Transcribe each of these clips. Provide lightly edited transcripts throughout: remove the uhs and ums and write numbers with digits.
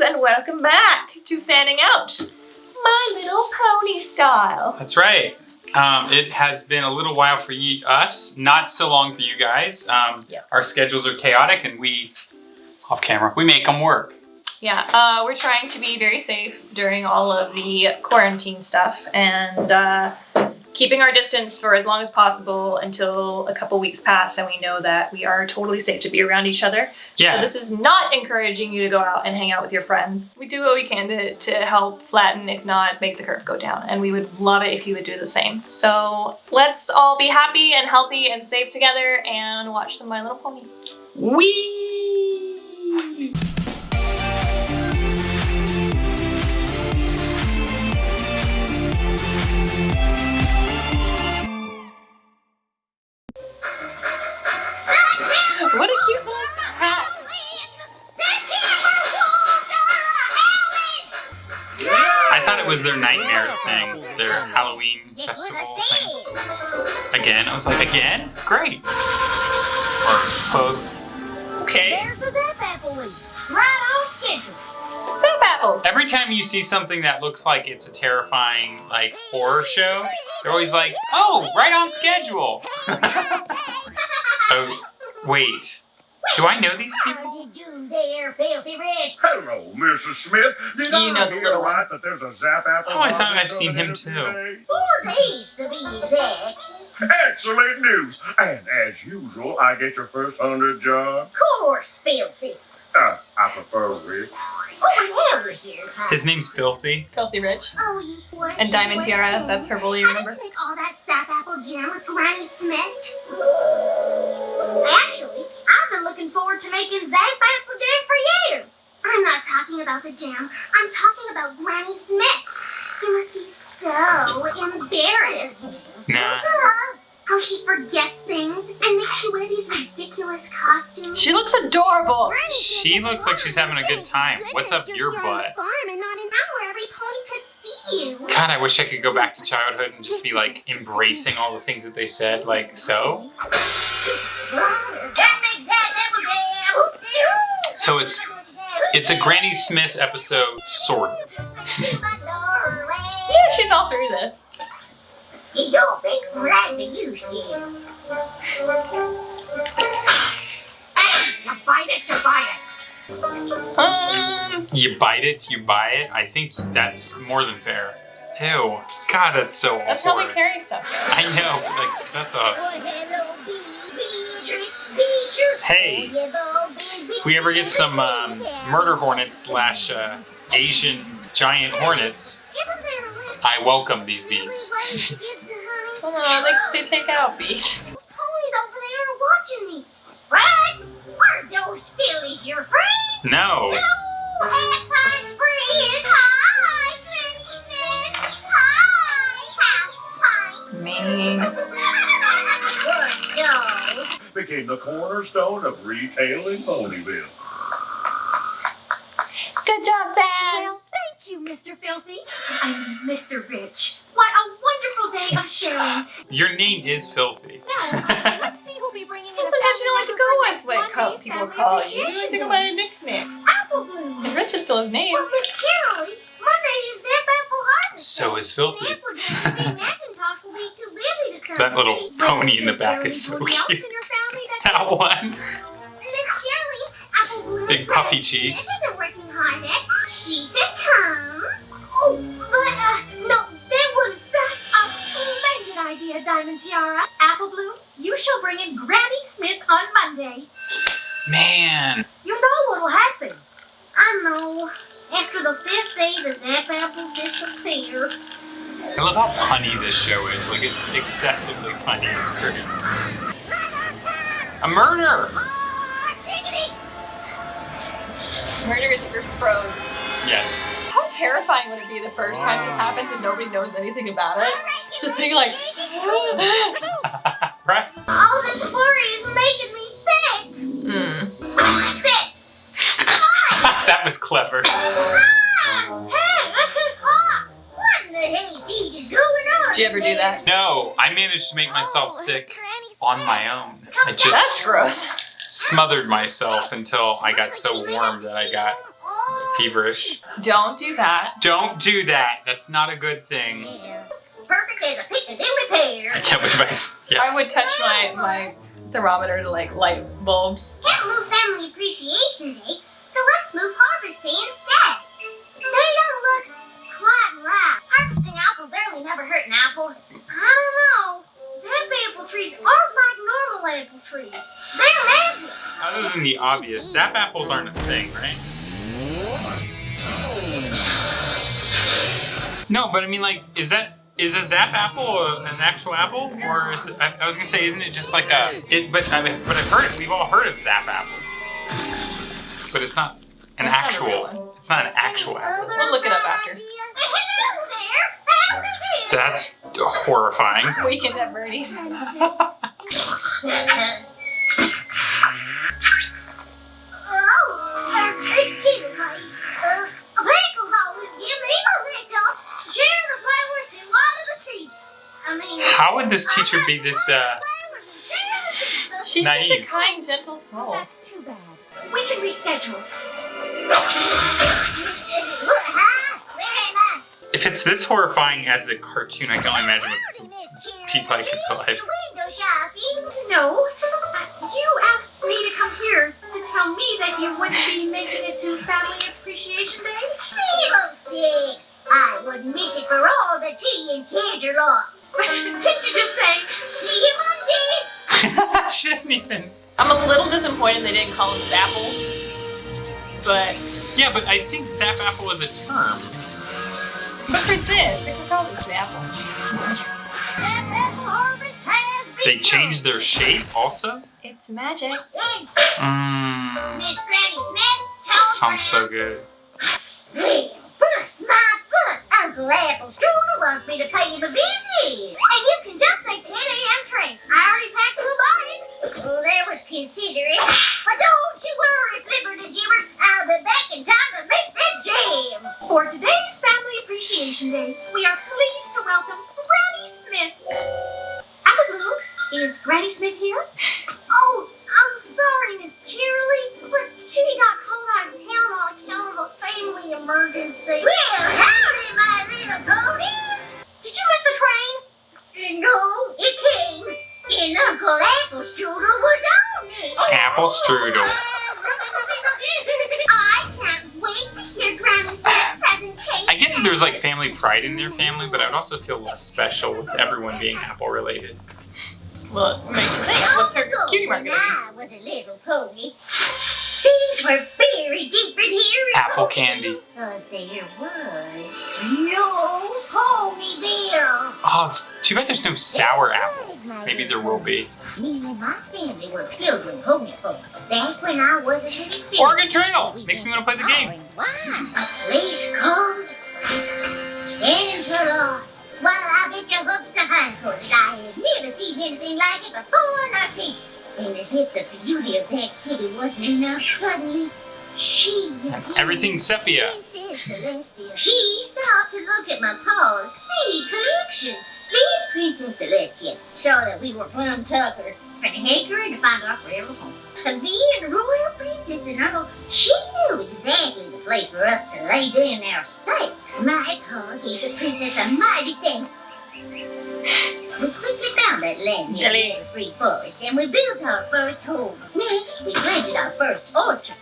and welcome back to Fanning Out, My Little Pony style. That's right. It has been a little while for us, not so long for you guys. Our schedules are chaotic and we, off camera, we make them work. Yeah, we're trying to be very safe during all of the quarantine stuff and keeping our distance for as long as possible until a couple weeks pass and we know that we are totally safe to be around each other. Yeah. So this is not encouraging you to go out and hang out with your friends. We do what we can to help flatten, if not make the curve go down. And we would love it if you would do the same. So let's all be happy and healthy and safe together and watch some My Little Pony. Whee! What a cute little hat. I thought it was their nightmare thing, their Halloween festival thing. Again, I was like, again? Great. Or both. Okay. There's the Zap Apple leaf. Right on schedule. Zap apples. Every time you see something that looks like it's a terrifying, like, horror show, they're always like, oh, right on schedule. Oh, wait. Do I know these people? How do you do there, Filthy Rich? Hello, Mrs. Smith. Did You I know the hear little right that there's a Zap Apple? Oh, I thought party I'd seen him coming too. today? 4 days to be exact. Excellent news. And as usual, I get your first 100 jar. Of course, Filthy. I prefer rich. Oh, whatever here, huh? His name's Filthy. Filthy Rich. Oh, you what? And Diamond Tiara, that's her bully, How remember? did you make all that Zap Apple jam with Granny Smith? Actually, I've been looking forward to making Zap Apple jam for years. I'm not talking about the jam. I'm talking about Granny Smith. You must be so embarrassed. Nah. How she forgets things and makes you wear these ridiculous costumes. She looks adorable. Granny She Smith looks like she's having a good time. Thank What's up goodness your you're here on butt? the farm and not in town where every pony could see you. God, I wish I could go back to childhood and just be like embracing all the things that they said, like so. That makes Zap Apple jam. So it's a Granny Smith episode, sort of. Yeah, she's all through this. You don't make right to use it. Hey, you bite it, you buy it. You bite it, you buy it. I think that's more than fair. Ew. God, that's so awful. That's how they carry stuff, though. I know, like, that's a... Oh, hello, Beecher. Hey, if we ever get some murder hornets / Asian giant hornets, Isn't there a list? I welcome these bees. Oh no, they take out bees. Those ponies over there are watching me. What? Are those fillies your friends? No. Hello, half pint friend. Hi, Granny Smith. Hi, half pint. Mean. Good dog. Became the cornerstone of retail in Ponyville. Good job, Dad. Well, thank you, Mr. Filthy. I mean, Mr. Rich. What a wonderful day of sharing. Your name is Filthy. Now, let's see who'll be bringing in Well, a sometimes you don't like to go with family like member how for next people Monday's call you. Family You like to go Appreciation by a Day. nickname. Apple Bloom. Rich is still his name. Well, Miss Carrolie, Monday is Zap Apple Harvest. So is Filthy. And Applegate and Big Macintosh will be too busy to come. That little today. pony in the back is so Anybody else cute. in your family That one. Miss Shirley, Apple Bloom. Big puffy cheeks. This isn't working harness. She could come. Oh, but no, they wouldn't. That's a splendid idea, Diamond Tiara. Apple Bloom, you shall bring in Granny Smith on Monday. Man. You know what'll happen. I know. After the 5th day, the Zap Apples disappear. I love how punny this show is. Like, it's excessively punny. It's great. A murder! Murder is a group of pros. Yes. How terrifying would it be the first time this happens and nobody knows anything about it? Just being like, Right? All this worry is making me sick. Sick. That was clever. Hey, I could cough. What in the hayseed is going on? Did you ever do that? No, I managed to make myself sick on my own. I That's just gross. smothered myself until I got so warm that I got feverish. Don't do that. Don't do that. That's not a good thing. Perfect as a Piccadilly pear. I can't believe yeah. I would touch my thermometer to like light bulbs. Can't move Family Appreciation Day, so let's move Harvest Day instead. They don't look quite right. Harvesting apples early never hurt an apple. I don't know. Zap apple trees aren't like normal apple trees. They're magic. Other than the obvious, zap apples aren't a thing, right? No, but I mean, like, is a zap apple an actual apple, or is it, I was gonna say, isn't it just like but I've heard it. We've all heard of zap apple, but it's not an actual. It's not an actual apple. We'll look it up after. Hello there. Howdy there. That's horrifying. Weekend at Bernie's. Excuse me. Pickles always give me the hiccups. Share the flowers and water the seeds. I mean, How would this teacher be this She's Naive. just a kind, gentle soul. That's too bad. We can reschedule. If it's this horrifying as a cartoon, I can only imagine what people I could put life. Window shopping. No. You asked me to come here to tell me that you wouldn't be making it to Family Appreciation Day. Fiddlesticks. I wouldn't miss it for all the tea and cantaloupe. Didn't you just say, See you Monday. She doesn't even. I'm a little disappointed they didn't call them Zapples. But Yeah, but I think zap apple is a term. for this, they could call it Zapples. Apple harvest has They changed their shape also? It's magic. Mmm. Miss Granny Smith, tell Sounds so good. Well, burst my butt. Uncle Apple Strudel wants me to pay him a visit. And you can just make the 10 a.m. train. I already packed my bike. Well, that was considerate. But don't you worry, Flipper the Gibber. I'll be back in time to make that jam. for today's Family Appreciation Day, we are pleased to welcome Granny Smith. Abigail, is Granny Smith here? Oh, I'm sorry, Miss Cheerilee, but she got called out of town on account of a family emergency. Well, howdy, my little ponies. Did you miss the train? No, it came. And Uncle Apple Strudel was on it. Apple strudel. I can't wait to hear Granny Smith's presentation. I get that there's like family pride in their family, but I would also feel less special with everyone being apple related. Well, it makes you think. What's her cutie mark When gonna I was a little pony, things were very different here in Apple Ponyville, candy. because there was no Ponyville. Oh, it's too bad there's no sour apple. Maybe there will be. Me and my family were pilgrim pony folk back when I was a little kid. Oregon Trail! Makes me want to play the game. Wow. A place called Angela. Well, I bet your hooks to hindquarters. I have never seen anything like it before nor since. And as if the beauty of that city wasn't enough, suddenly she appeared. Everything's sepia. Princess Celestia. She stopped to look at my pa's seed collection. Then Princess Celestia saw that we were plum tucker and hankering to find our forever home. And being a royal princess and all, she knew exactly the place for us to lay down our stakes. My pa gave the princess a mighty thanks. We quickly found that land near Jelly. the free forest, and we built our first home. Next, we planted our first orchard.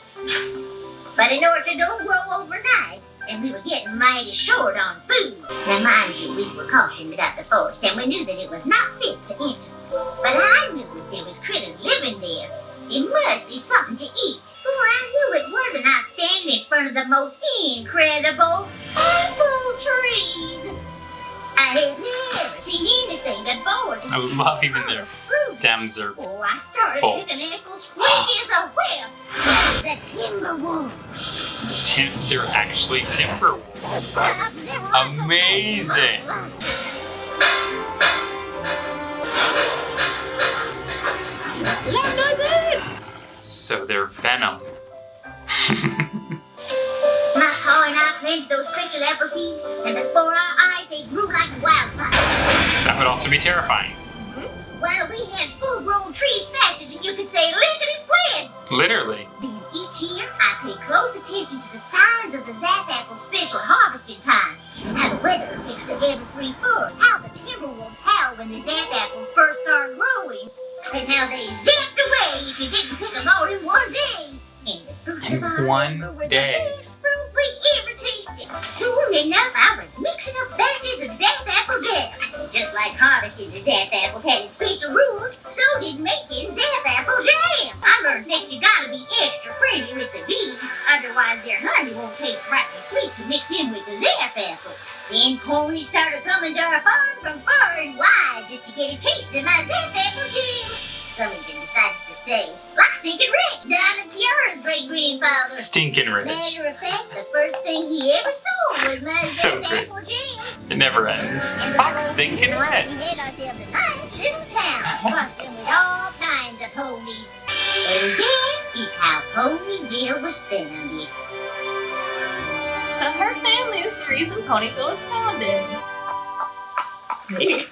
But an orchard don't grow overnight, and we were getting mighty short on food. Now, mind you, we were cautioned about the forest, and we knew that it was not fit to enter. But I knew if there was critters living there, it must be something to eat. For I knew it wasn't I standing in front of the most incredible apple trees. I had never seen anything that bore I love even their stems are. Oh, I started bolts. picking apples quick as a whip. The timber wolves. They're actually timber wolves. That's amazing. Loud noises! So they're venom. My pa and I planted those special apple seeds, and before our eyes they grew like wildfire. That would also be terrifying. Well, we had full-grown trees faster than you could say lickety-split. Literally. Then each each year, I pay close attention to the signs of the Zap Apple's special harvesting times. How the weather affects the ever-free fur. How the timberwolves howl when the Zap Apples first start growing. And how they zapped away if you didn't pick them all in one day. And the fruits of our one labor were day. the best fruit we ever tasted. Soon enough, I was mixing up batches of Zap Apple jam. Just like harvesting the Zap Apples had its special rules, so did making Zap Apple jam. I learned that you gotta be extra friendly with the bees, otherwise their honey won't taste right and sweet to mix in with the Zap Apples. Then ponies started coming to our farm from far and wide just to get a taste of my Zap Apple jam. Some of them decided to stay, like Stinkin' Rich, Diamond Tiara's great-grandfather. Stinkin' Rich. Matter of fact, the first thing he ever sold was my So Zap good. Apple jam. It never ends. And Fox Stinkin' we Rich. had ourselves a nice little town, bustling with all kinds of ponies. And that is how Ponyville was founded. So her family is the reason Ponyville was founded. Maybe.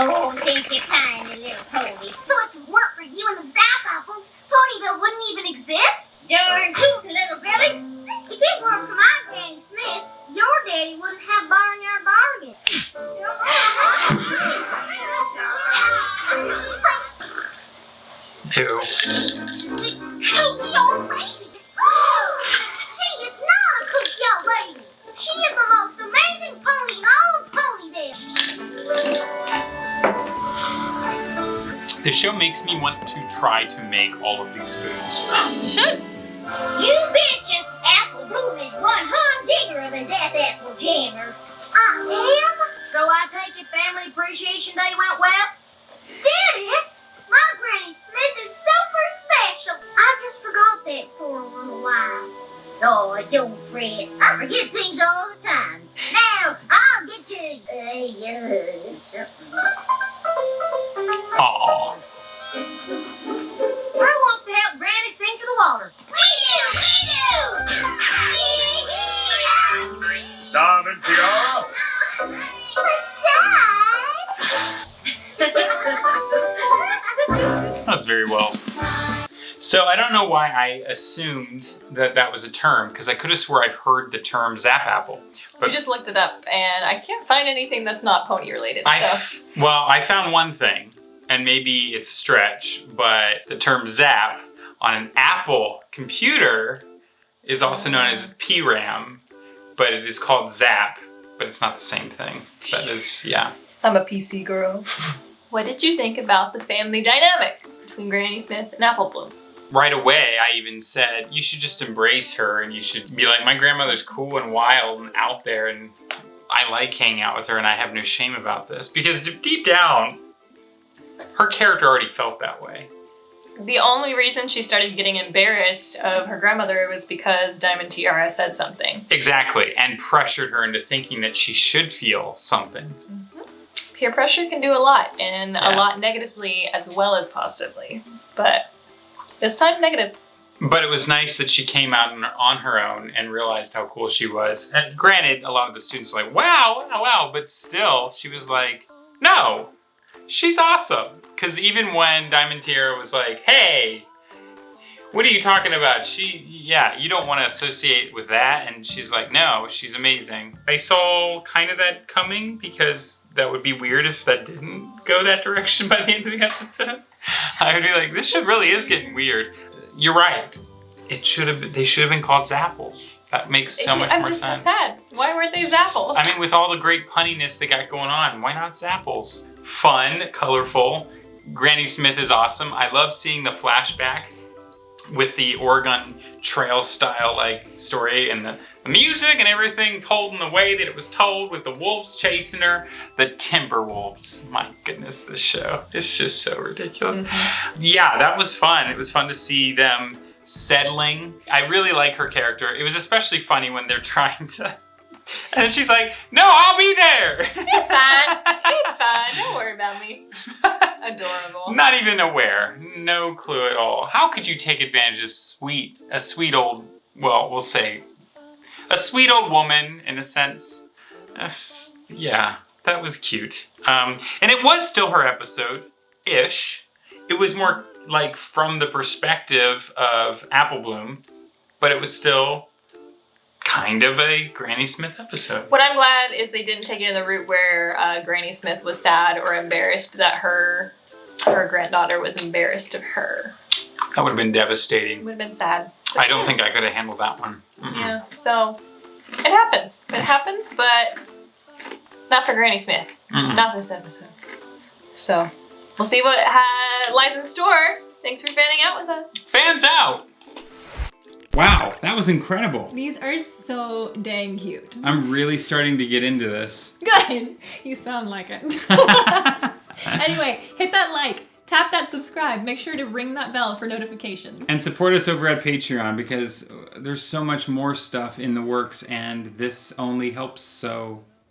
Oh, thank you kindly, little ponies. So if it weren't for you and the Zap Apples, Ponyville wouldn't even exist? Darn tootin', little Billy. If it weren't for my Granny Smith, your daddy wouldn't have Barnyard Bargain. Ew. She's just a kooky old lady. She is not a kooky old lady. She is the most amazing pony in all of Ponyville. The show makes me want to try to make all of these foods. You should. You betcha. Apple Bloom is one humdinger of a Zap Apple jammer. I am? So I take it Family Appreciation Day went well? Daddy, my Granny Smith is super special. I just forgot that for a little while. Oh, don't fret. I forget things all the time. Now, I'll get you something. Aww. Who wants to help Granny sing to the water? Diamond Tiara. That was very well. So I don't know why I assumed that that was a term, because I could have swore I've heard the term Zap Apple. We just looked it up, and I can't find anything that's not pony related. Well, I found one thing, and maybe it's a stretch, but the term Zap on an Apple computer is also known as PRAM, but it is called Zap, but it's not the same thing. That is, yeah. I'm a PC girl. What did you think about the family dynamic between Granny Smith and Apple Bloom? Right away, I even said, you should just embrace her and you should be like, my grandmother's cool and wild and out there and I like hanging out with her and I have no shame about this. Because deep down, her character already felt that way. The only reason she started getting embarrassed of her grandmother was because Diamond Tiara said something. Exactly, and pressured her into thinking that she should feel something. Peer pressure can do a lot, and Yeah. a lot negatively as well as positively. But this time, negative. But it was nice that she came out on her own and realized how cool she was. And granted, a lot of the students were like, wow, wow, wow. But still, she was like, no, she's awesome. Because even when Diamond Tiara was like, hey, what are you talking about? Yeah, you don't want to associate with that. And she's like, no, she's amazing. I saw kind of that coming because that would be weird if that didn't go that direction by the end of the episode. I would be like, this shit really is getting weird. You're right. They should have been called Zapples. That makes so much I'm more just sense. so sad. Why weren't they Zapples? I mean, with all the great punniness they got going on, why not Zapples? Fun, colorful. Granny Smith is awesome. I love seeing the flashback with the Oregon Trail style like story and the music and everything told in the way that it was told with the wolves chasing her. The Timberwolves. My goodness, this show. It's just so ridiculous. Yeah, that was fun. It was fun to see them settling. I really like her character. It was especially funny when they're trying to... And then she's like, no, I'll be there. It's fine. It's fine. Don't worry about me. Adorable. Not even aware. No clue at all. How could you take advantage of a sweet old, well, we'll say, a sweet old woman in a sense? Yeah, that was cute. And it was still her episode-ish. It was more like from the perspective of Apple Bloom, but it was still kind of a Granny Smith episode. What I'm glad is they didn't take it in the route where Granny Smith was sad or embarrassed that her granddaughter was embarrassed of her. That would have been devastating. Would have been sad. I don't think I could have handled that one. Yeah, so it happens. It happens, but not for Granny Smith. Not this episode. So we'll see what lies in store. Thanks for fanning out with us. Fans out! Wow, that was incredible. These are so dang cute. I'm really starting to get into this. Good. You sound like it. Anyway, hit that like, tap that subscribe, make sure to ring that bell for notifications. And support us over at Patreon because there's so much more stuff in the works and this only helps, so